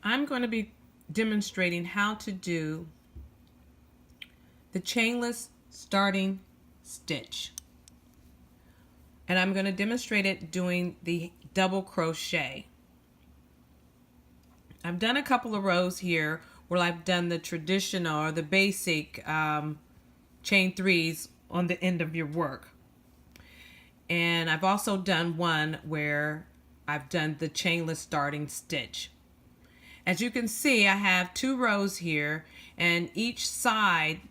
I'm going to be demonstrating how to do the chainless starting stitch. And I'm going to demonstrate it doing the double crochet. I've done a couple of rows here where I've done the traditional or the basic chain threes on the end of your work. And I've also done one where I've done the chainless starting stitch. As you can see, I have 2 rows here, and each side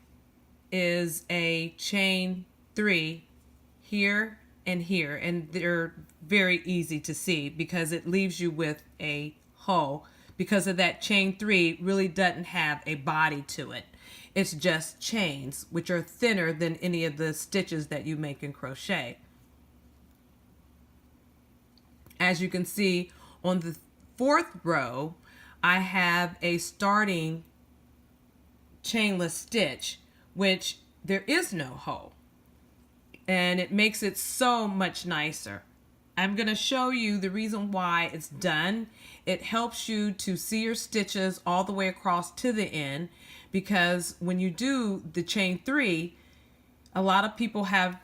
is a chain 3 here and here, and they're very easy to see because it leaves you with a hole because of that chain 3 really doesn't have a body to it. It's just chains, which are thinner than any of the stitches that you make in crochet. As you can see on the 4th row, I have a starting chainless stitch, which there is no hole, and it makes it so much nicer. I'm going to show you the reason why it's done. It helps you to see your stitches all the way across to the end, because when you do the chain 3, a lot of people have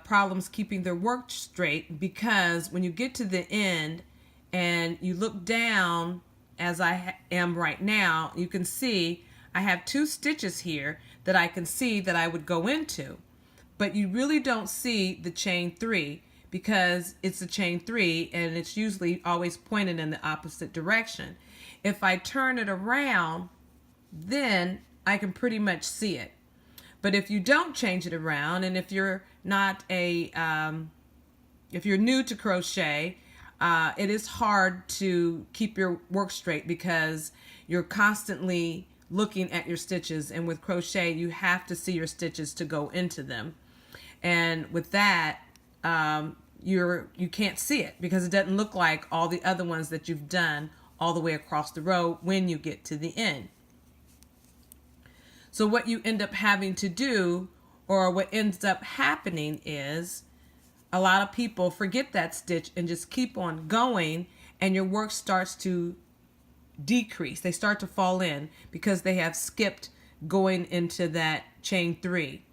problems keeping their work straight, because when you get to the end and you look down, as I am right now, you can see I have 2 stitches here that I can see that I would go into, but you really don't see the chain 3 because it's a chain 3 and it's usually always pointed in the opposite direction. If I turn it around, then I can pretty much see it. But if you don't change it around, and if you're not if you're new to crochet, it is hard to keep your work straight because you're constantly looking at your stitches, and with crochet you have to see your stitches to go into them, and with that you can't see it because it doesn't look like all the other ones that you've done all the way across the row when you get to the end. So what you end up having to do, or what ends up happening, is a lot of people forget that stitch and just keep on going, and your work starts to decrease. They start to fall in because they have skipped going into that chain 3.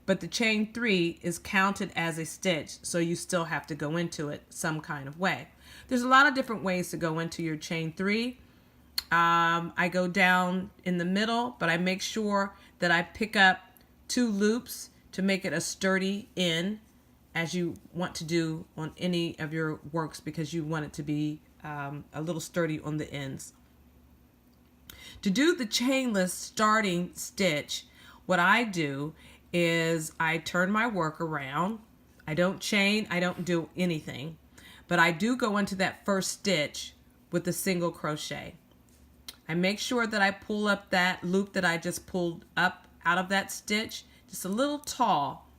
But the chain 3 is counted as a stitch, so you still have to go into it some kind of way. There's a lot of different ways to go into your chain 3. I go down in the middle, but I make sure that I pick up 2 loops to make it a sturdy end, as you want to do on any of your works, because you want it to be a little sturdy on the ends. To do the chainless starting stitch, what I do is I turn my work around. I don't chain, I don't do anything, but I do go into that first stitch with a single crochet. I make sure that I pull up that loop that I just pulled up out of that stitch just a little tall,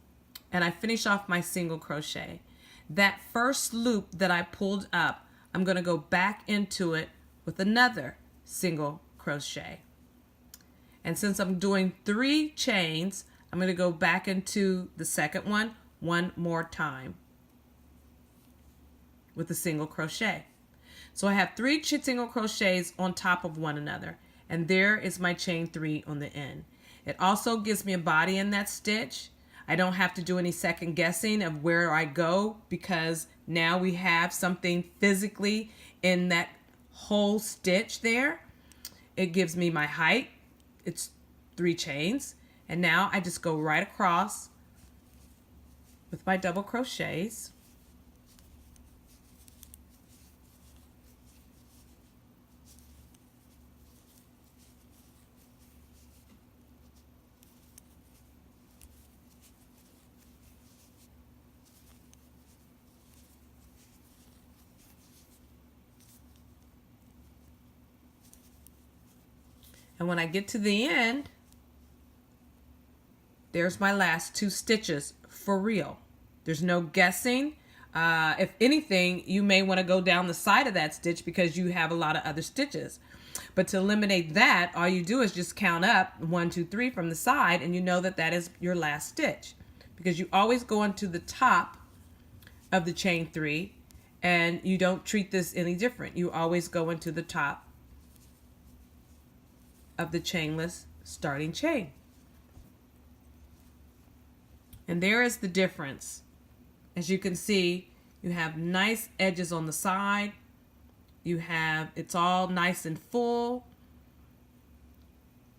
and I finish off my single crochet. That first loop that I pulled up, I'm going to go back into it with another single crochet. And since I'm doing 3 chains, I'm going to go back into the second one more time with a single crochet. So I have 3 single crochets on top of one another, and there is my chain 3 on the end. It also gives me a body in that stitch. I don't have to do any second guessing of where I go, because now we have something physically in that whole stitch there. It gives me my height. It's 3 chains, and now I just go right across with my double crochets. And when I get to the end, there's my last 2 stitches for real. There's no guessing. If anything, you may want to go down the side of that stitch because you have a lot of other stitches. But to eliminate that, all you do is just count up 1, 2, 3 from the side, and you know that that is your last stitch, because you always go into the top of the chain 3, and you don't treat this any different. You always go into the top of the chainless starting chain. And there is the difference. As you can see, you have nice edges on the side. It's all nice and full,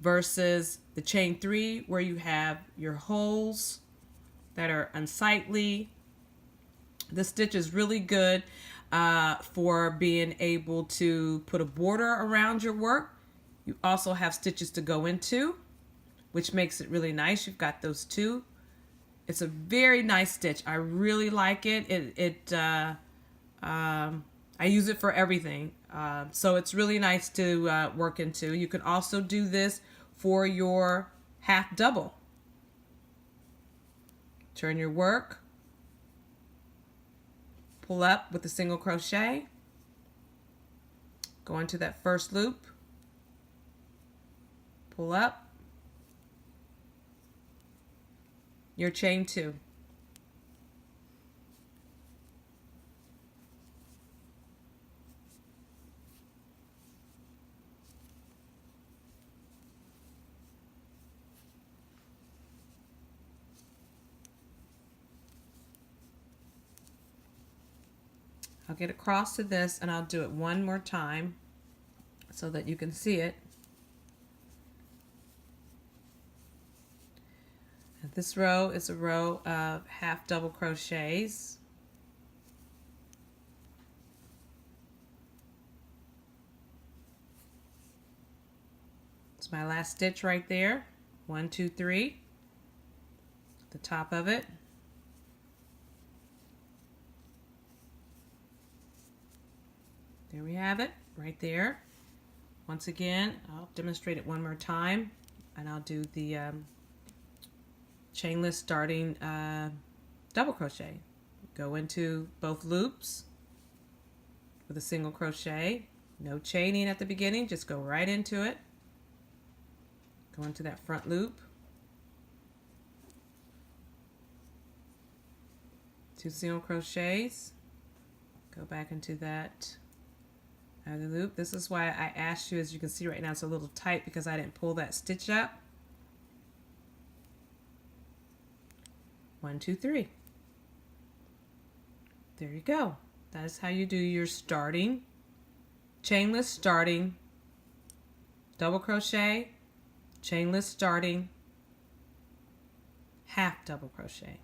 versus the chain 3 where you have your holes that are unsightly. This stitch is really good for being able to put a border around your work. You also have stitches to go into, which makes it really nice. You've got those two. It's a very nice stitch. I really like it. I use it for everything. So it's really nice to work into. You can also do this for your half double. Turn your work, pull up with a single crochet, go into that first loop, pull up, your chain 2. I'll get across to this and I'll do it one more time so that you can see it. And this row is a row of half double crochets. It's my last stitch right there. 1, 2, 3. The top of it. There we have it, right there. Once again, I'll demonstrate it one more time, and I'll do the chainless starting double crochet. Go into both loops with a single crochet. No chaining at the beginning, just go right into it. Go into that front loop. 2 single crochets. Go back into that other loop. This is why I asked you, as you can see right now, it's a little tight because I didn't pull that stitch up. 1, 2, 3. There you go. That is how you do your starting, chainless starting, double crochet, chainless starting, half double crochet.